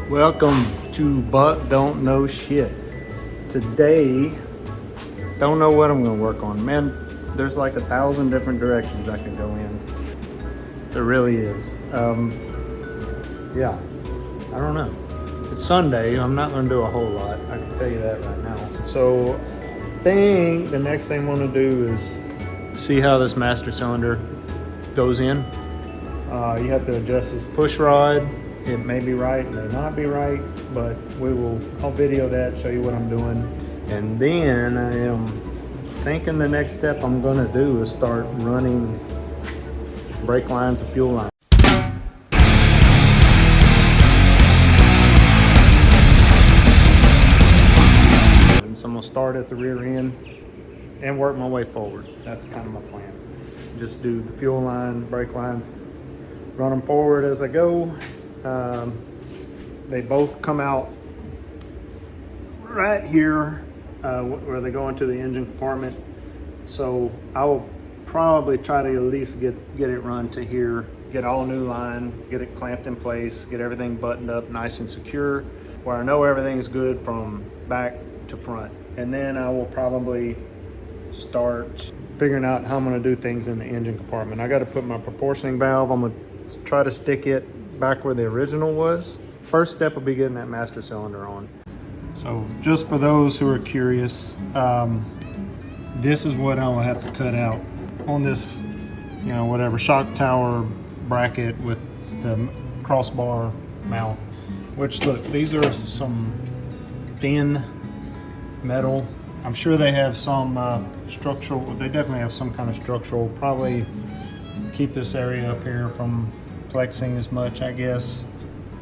Welcome to Buck Don't Know Shit. Today, don't know what I'm gonna work on. Man, there's like 1,000 different directions I can go in. There really is. Yeah, I don't know. It's Sunday, I'm not gonna do a whole lot. I can tell you that right now. So, the next thing I wanna do is see how this master cylinder goes in. You have to adjust this push rod. It may be right, may not be right, but I'll video that, show you what I'm doing. And then I am thinking the next step I'm gonna do is start running brake lines and fuel lines. And so I'm gonna start at the rear end and work my way forward. That's kind of my plan. Just do the fuel line, brake lines, run them forward as I go. They both come out right here where they go into the engine compartment. So I will probably try to at least get it run to here, get all new line, get it clamped in place, get everything buttoned up nice and secure where I know everything's good from back to front. And then I will probably start figuring out how I'm gonna do things in the engine compartment. I gotta put my proportioning valve, I'm gonna try to stick it back where the original was. First step will be getting that master cylinder on. So just for those who are curious, this is what I'll have to cut out on this, whatever shock tower bracket with the crossbar mount. Which look, these are some thin metal. I'm sure they have some structural, they definitely have some kind of structural, probably keep this area up here from flexing as much, I guess.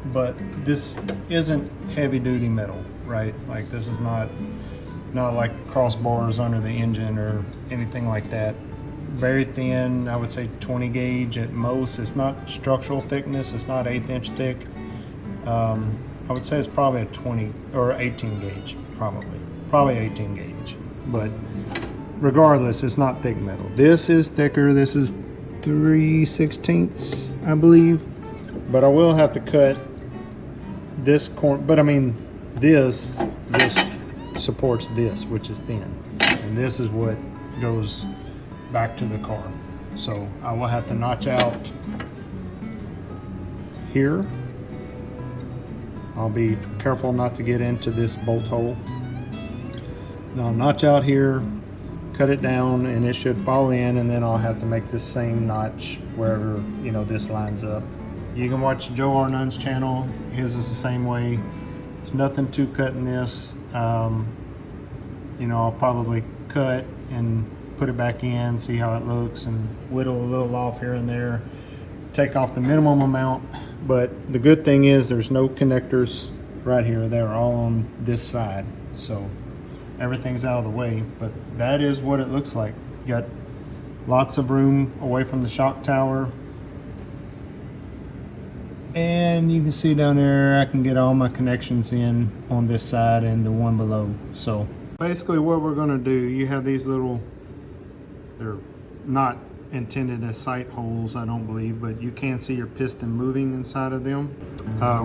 But this isn't heavy duty metal, right? Like this is not like the crossbars under the engine or anything like that. Very thin, I would say 20 gauge at most. It's not structural thickness, it's not 1/8 inch thick. I would say it's probably a 20 or 18 gauge, probably 18 gauge. But regardless, it's not thick metal. This is thicker. This is 3/16, I believe. But I will have to cut this corner. But I mean, this supports this, which is thin, and this is what goes back to the car. So I will have to notch out here. I'll be careful not to get into this bolt hole. Now I'll notch out here, cut it down, and it should fall in, and then I'll have to make this same notch wherever this lines up. You can watch Joe Arnold's channel. His is the same way. There's nothing to cutting this. I'll probably cut and put it back in, see how it looks, and whittle a little off here and there. Take off the minimum amount, but the good thing is there's no connectors right here. They're all on this side, so everything's out of the way. But that is what it looks like. You got lots of room away from the shock tower. And you can see down there, I can get all my connections in on this side and the one below. So basically what we're gonna do, you have these little, they're not intended as sight holes, I don't believe, but you can see your piston moving inside of them.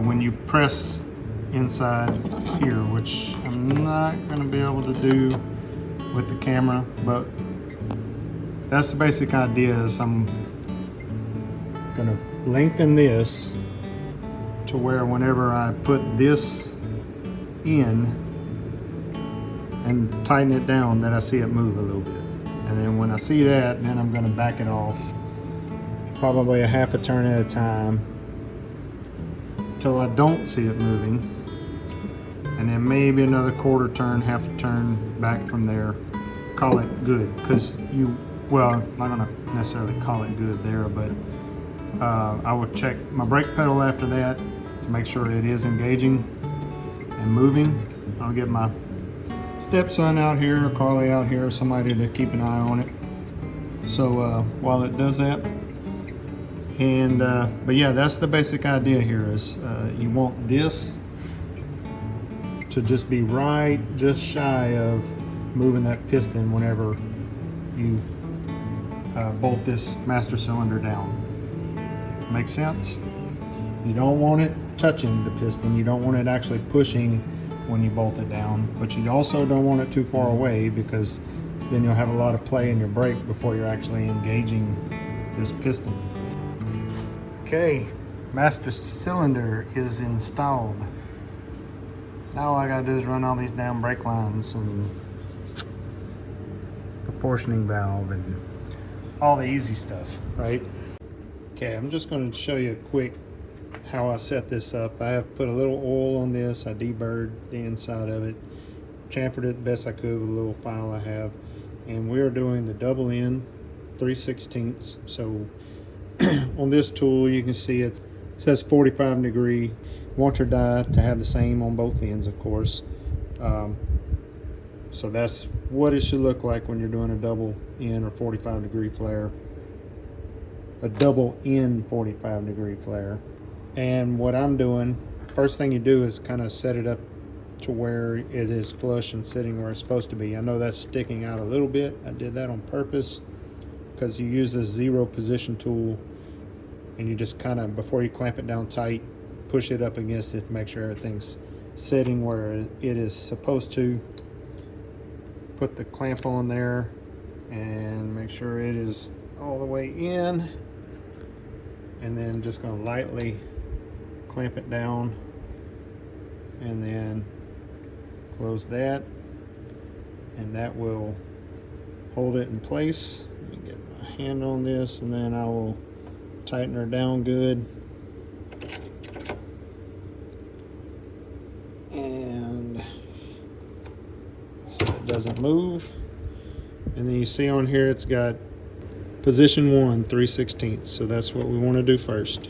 When you press inside here, which I'm not gonna be able to do with the camera, but that's the basic idea. Is I'm gonna lengthen this to where whenever I put this in and tighten it down, that I see it move a little bit. And then when I see that, then I'm gonna back it off probably a half a turn at a time till I don't see it moving. And then maybe another quarter turn, half a turn back from there. Call it good, because I'm not gonna necessarily call it good there, but I will check my brake pedal after that to make sure it is engaging and moving. I'll get my stepson out here, or Carly out here, or somebody to keep an eye on it. So while it does that, and but yeah, that's the basic idea here. Is you want this to just be just shy of moving that piston whenever you bolt this master cylinder down. Make sense? You don't want it touching the piston. You don't want it actually pushing when you bolt it down, but you also don't want it too far away, because then you'll have a lot of play in your brake before you're actually engaging this piston. Okay, master cylinder is installed. Now all I gotta do is run all these damn brake lines and proportioning valve and all the easy stuff, right? Okay, I'm just going to show you a quick how I set this up. I have put a little oil on this. I deburred the inside of it, chamfered it the best I could with a little file I have, and we're doing the double end 3/16. So on this tool you can see it says 45 degree. You want your die to have the same on both ends, of course. So that's what it should look like when you're doing a double end or 45 degree flare. A double end 45 degree flare. And what I'm doing, first thing you do is kind of set it up to where it is flush and sitting where it's supposed to be. I know that's sticking out a little bit. I did that on purpose because you use this zero position tool and you just kind of, before you clamp it down tight, push it up against it to make sure everything's sitting where it is supposed to. Put the clamp on there and make sure it is all the way in, and then just going to lightly clamp it down and then close that, and that will hold it in place. Let me get my hand on this and then I will tighten her down good. And so it doesn't move. And then you see on here it's got position 1 3/16, so that's what we want to do first.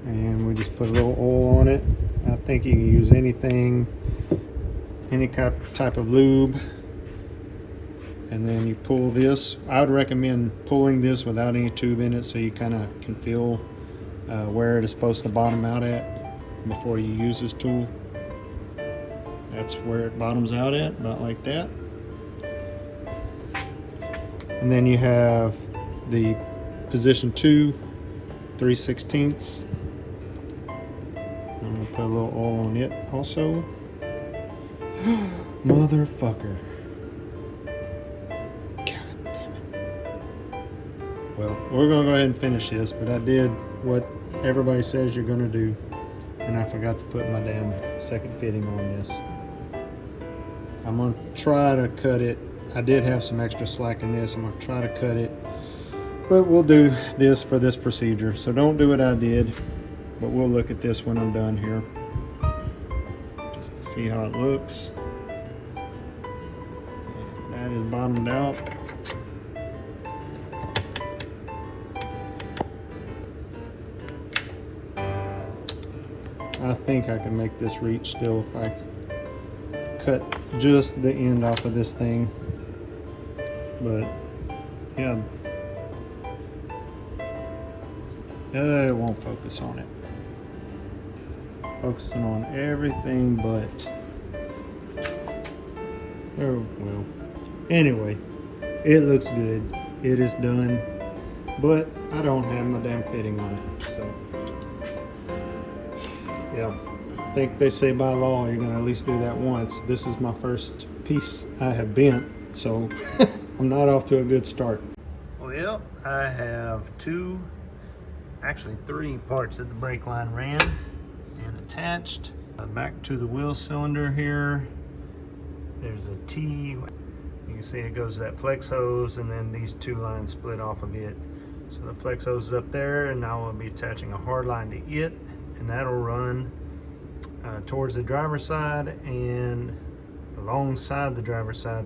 And we just put a little oil on it. I think you can use anything, any type of lube. And then you pull this. I would recommend pulling this without any tube in it, so you kind of can feel where it is supposed to bottom out at before you use this tool. That's where it bottoms out at, about like that. And then you have the position 2 3/16. I'm gonna put a little oil on it also. Motherfucker. God damn it. Well, we're gonna go ahead and finish this, but I did what everybody says you're gonna do, and I forgot to put my damn second fitting on this. I'm gonna try to cut it. I did have some extra slack in this. I'm gonna try to cut it, but we'll do this for this procedure. So don't do what I did, but we'll look at this when I'm done here, just to see how it looks. That is bottomed out. I think I can make this reach still if I cut just the end off of this thing. But yeah, it won't focus on it. Focusing on everything but, oh well. Anyway, it looks good. It is done, but I don't have my damn fitting on it. So yeah, I think they say by law you're gonna at least do that once. This is my first piece I have bent, so I'm not off to a good start. Well, I have actually three parts that the brake line ran and attached. Back to the wheel cylinder here, there's a T. You can see it goes to that flex hose, and then these two lines split off a bit. So the flex hose is up there, and now I'll be attaching a hard line to it, and that'll run towards the driver's side and alongside the driver's side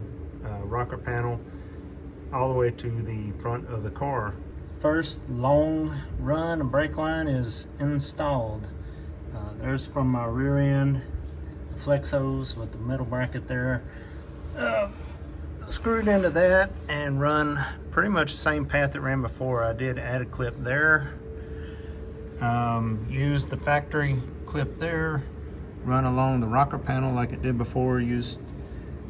rocker panel, all the way to the front of the car. First long run of brake line is installed. There's from my rear end, the flex hose with the metal bracket there. Screwed into that and run pretty much the same path that ran before. I did add a clip there. Used the factory clip there. Run along the rocker panel like it did before. Used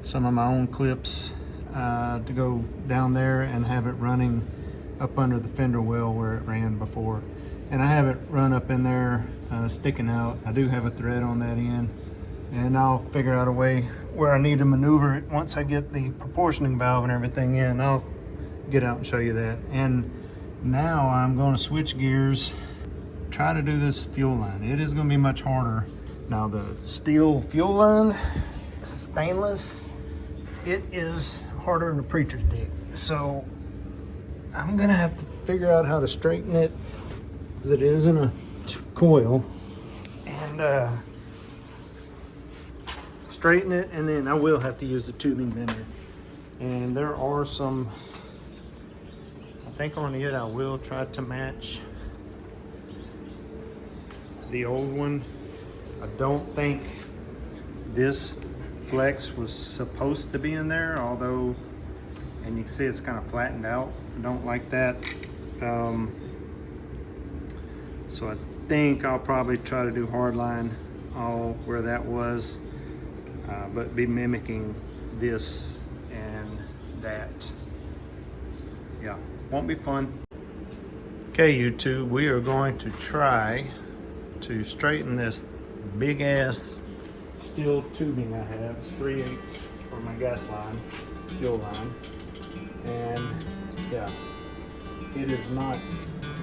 some of my own clips to go down there and have it running up under the fender well where it ran before. And I have it run up in there sticking out. I do have a thread on that end, and I'll figure out a way where I need to maneuver it. Once I get the proportioning valve and everything in, I'll get out and show you that. And now I'm going to switch gears, try to do this fuel line. It is going to be much harder. Now the steel fuel line, stainless, it is harder than a preacher's dick. So I'm gonna have to figure out how to straighten it, because it is in a coil, and straighten it, and then I will have to use the tubing bender. And there are some, I think on it I will try to match the old one. I don't think this flex was supposed to be in there, although, and you can see it's kind of flattened out. I don't like that. So I think I'll probably try to do hardline all where that was, but be mimicking this and that. Yeah, won't be fun. Okay, YouTube, we are going to try to straighten this big ass steel tubing I have. It's 3/8 for my gas line, fuel line. And yeah, it is not,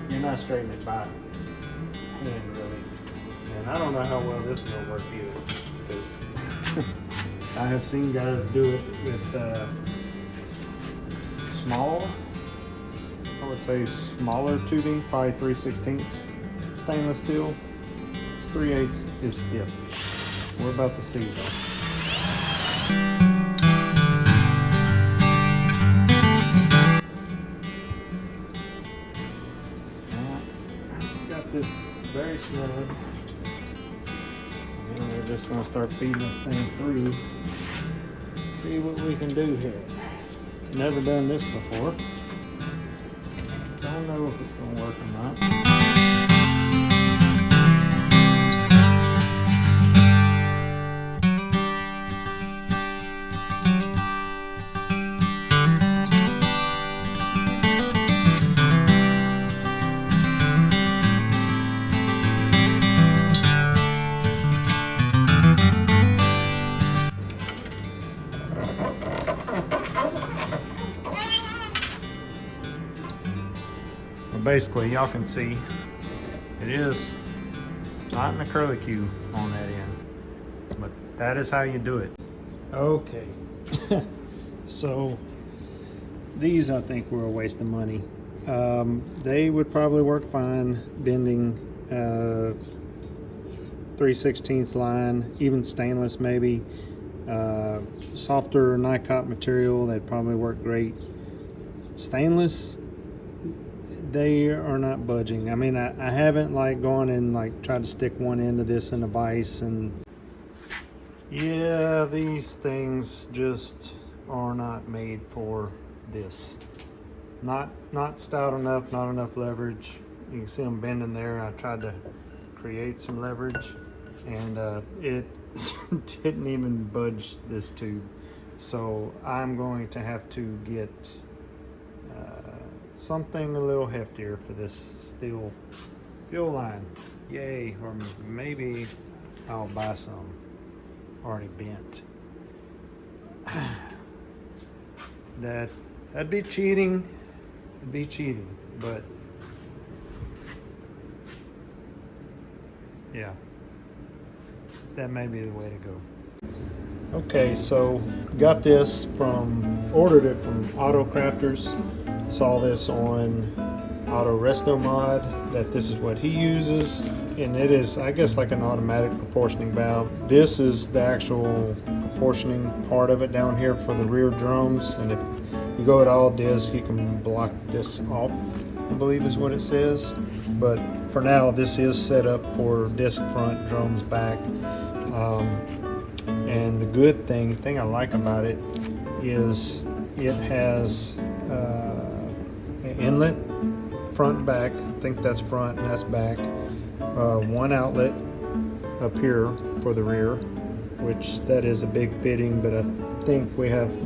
you're not straightening it by hand really. And I don't know how well this is gonna work either, because I have seen guys do it with small, I would say smaller tubing, probably 3/16 stainless steel. 3/8 is stiff. We're about to see though. Got this very snug. And we're just gonna start feeding this thing through. See what we can do here. Never done this before. Don't know if it's gonna work or not. Basically, y'all can see it is not in a curlicue on that end, but that is how you do it. Okay, so these I think were a waste of money. They would probably work fine bending 3/16 line, even stainless maybe. Softer Nycop material, they'd probably work great. Stainless, they are not budging. I mean, I haven't like gone and like tried to stick one end of this in a vise, and yeah, these things just are not made for this. Not stout enough, not enough leverage. You can see them bending there. I tried to create some leverage, and it didn't even budge this tube. So I'm going to have to get something a little heftier for this steel fuel line. Yay, or maybe I'll buy some already bent. That'd be cheating. It'd be cheating, but yeah, that may be the way to go. Okay, so got this ordered it from Auto Crafters. Saw this on Auto Resto Mod, that this is what he uses, and it is, I guess, like an automatic proportioning valve. This is the actual proportioning part of it down here for the rear drums, and if you go at all disc, you can block this off, I believe is what it says. But for now, this is set up for disc front, drums back. And the good thing I like about it is it has an inlet, front and back. I think that's front and that's back. One outlet up here for the rear, which that is a big fitting, but I think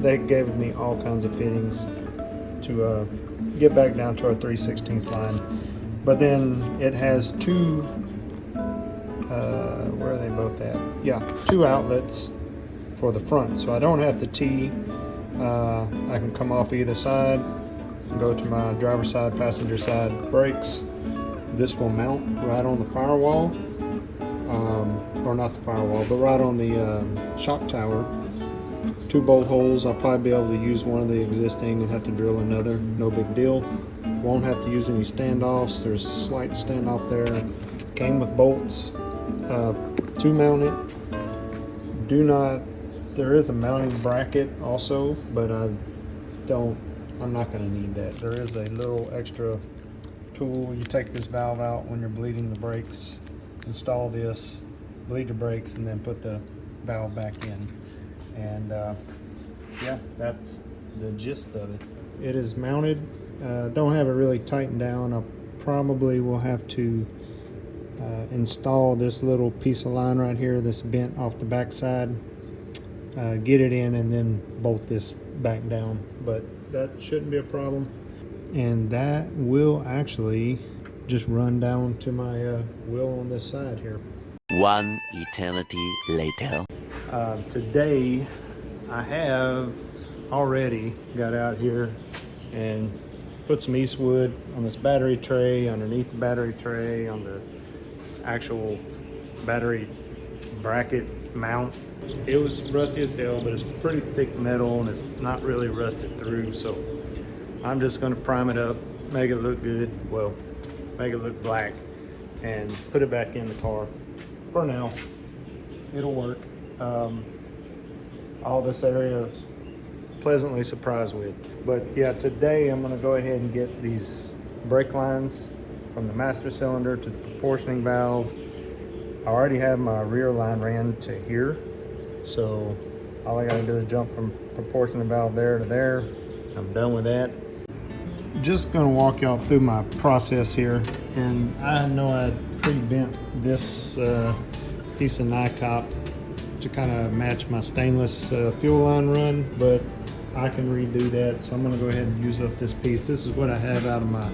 they gave me all kinds of fittings to get back down to our 3/16 line. But then it has two where are they both at? Yeah, 2 outlets for the front, so I don't have to T. I can come off either side, go to my driver's side, passenger side brakes. This will mount right on the firewall, or not the firewall, but right on the shock tower. 2 bolt holes. I'll probably be able to use one of the existing and have to drill another. No big deal. Won't have to use any standoffs. There's a slight standoff there. Came with bolts to mount it. There is a mounting bracket also, but I'm not going to need that. There is a little extra tool. You take this valve out when you're bleeding the brakes, install this, bleed the brakes, and then put the valve back in. And yeah, that's the gist of it. It is mounted. Don't have it really tightened down. I probably will have to install this little piece of line right here that's bent off the back side, get it in, and then bolt this back down. But that shouldn't be a problem. And that will actually just run down to my wheel on this side here. One eternity later. Today I have already got out here and put some Eastwood on this battery tray, underneath the battery tray, on the actual battery bracket mount. It was rusty as hell, but it's pretty thick metal and it's not really rusted through, so I'm just going to prime it up, make it look good, well, make it look black, and put it back in the car. For now, it'll work. All this area is pleasantly surprised with. But yeah, today I'm going to go ahead and get these brake lines from the master cylinder to the proportioning valve. I already have my rear line ran to here, so all I got to do is jump from proportioning valve there to there. I'm done with that. Just going to walk y'all through my process here, and I know I pre-bent this piece of NICOP to kind of match my stainless fuel line run, but I can redo that, so I'm going to go ahead and use up this piece. This is what I have out of my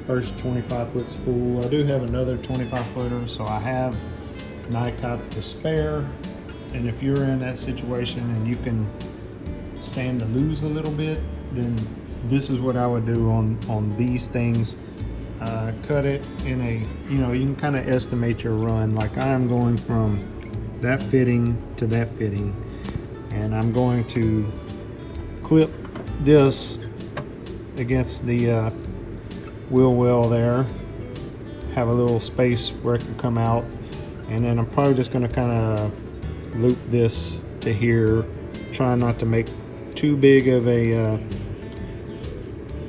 first 25-foot spool. I do have another 25-footer, so I have NICOP to spare, and if you're in that situation and you can stand to lose a little bit, then this is what I would do on these things. Cut it in a, you can kind of estimate your run. Like I am going from that fitting to that fitting, and I'm going to clip this against the wheel well there, have a little space where it can come out, and then I'm probably just going to kind of loop this to here, try not to make too big of a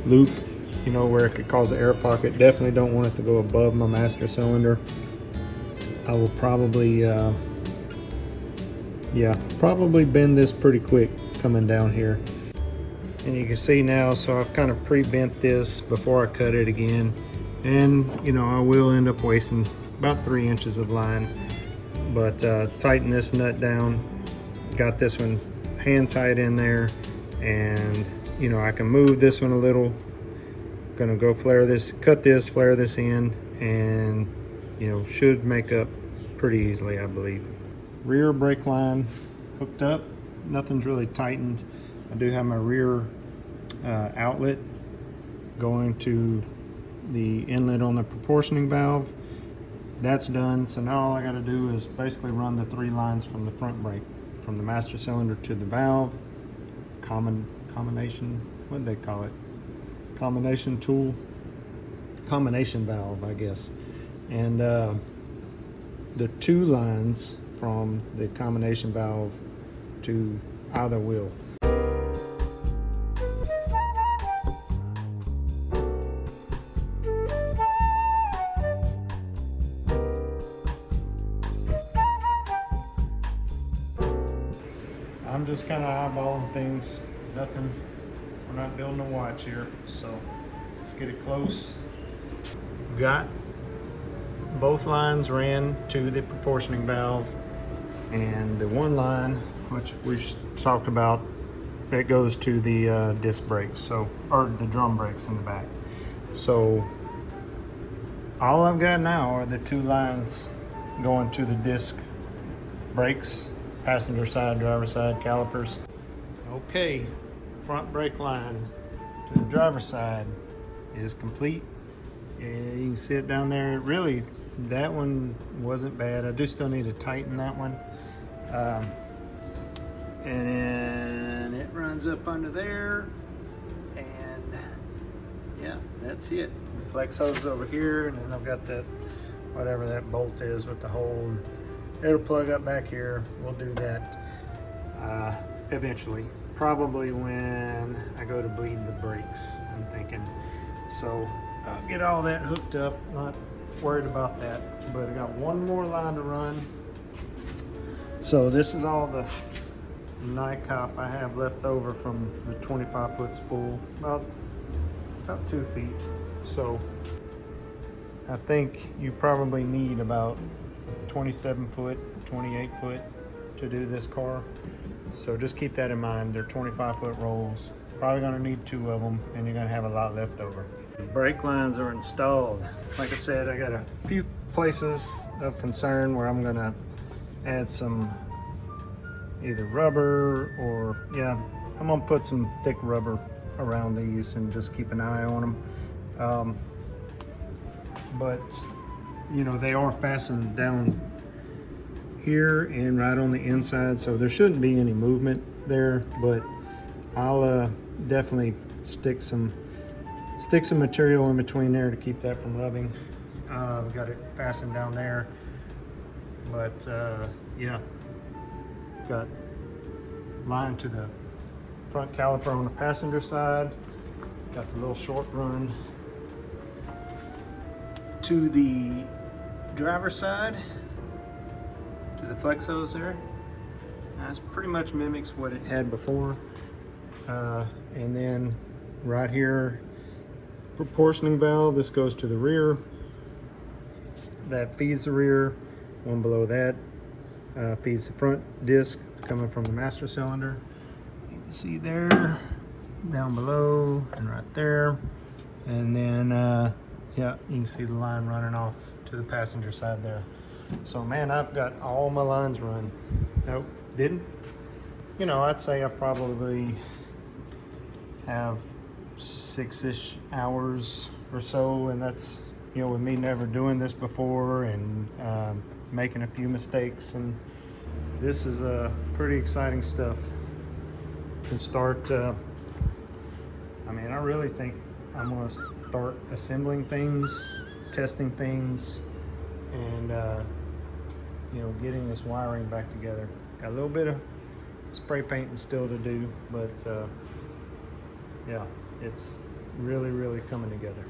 loop, where it could cause an air pocket. Definitely don't want it to go above my master cylinder. I will probably probably bend this pretty quick coming down here. And you can see now, so I've kind of pre-bent this before I cut it again, and I will end up wasting about 3 inches of line, but tighten this nut down, got this one hand tight in there, and I can move this one a little. Gonna go flare this, cut this, flare this in, and should make up pretty easily, I believe. Rear brake line hooked up, nothing's really tightened. I do have my rear outlet going to the inlet on the proportioning valve. That's done, so now all I got to do is basically run the 3 lines from the front brake, from the master cylinder to the valve. Combination, what do they call it? Combination tool, combination valve, I guess. And the 2 lines from the combination valve to either wheel. I'm just kind of eyeballing things, nothing. We're not building a watch here, so let's get it close. Got both lines ran to the proportioning valve, and the one line, which we've talked about, that goes to the disc brakes, or the drum brakes in the back. So all I've got now are the 2 lines going to the disc brakes, passenger side, driver side calipers. Okay, front brake line to the driver's side is complete. Yeah, you can see it down there. Really, that one wasn't bad. I do still need to tighten that one. And then it runs up under there, and yeah, that's it. Flex hose over here, and then I've got that, whatever that bolt is with the hole. It'll plug up back here. We'll do that eventually. Probably when I go to bleed the brakes, I'm thinking. So I'll get all that hooked up, not worried about that. But I got one more line to run. So this is all the NICOP I have left over from the 25-foot spool, about 2 feet. So I think you probably need about 27 foot, 28 foot to do this car. So just keep that in mind. They're 25-foot rolls. Probably gonna need 2 of them, and you're gonna have a lot left over. The brake lines are installed. Like I said, I got a few places of concern where I'm gonna add some either rubber or, yeah, I'm gonna put some thick rubber around these and just keep an eye on them. But you know, they are fastened down here and right on the inside, so there shouldn't be any movement there, but I'll definitely stick some material in between there to keep that from rubbing. We've got it fastened down there, but yeah, got line to the front caliper on the passenger side, got the little short run to the driver's side, to the flex hose there. This pretty much mimics what it had before. And then right here, proportioning valve, this goes to the rear. That feeds the rear. One below that feeds the front disc coming from the master cylinder. You can see there, down below, and right there. And then, yeah, you can see the line running off to the passenger side there. So man, I've got all my lines run. Nope, didn't. You know, I'd say I probably have 6-ish hours or so, and that's, you know, with me never doing this before and making a few mistakes, and this is pretty exciting stuff. Can start, I mean, I really think I'm gonna start assembling things, testing things, and you know, getting this wiring back together. Got a little bit of spray painting still to do, but yeah, it's really coming together.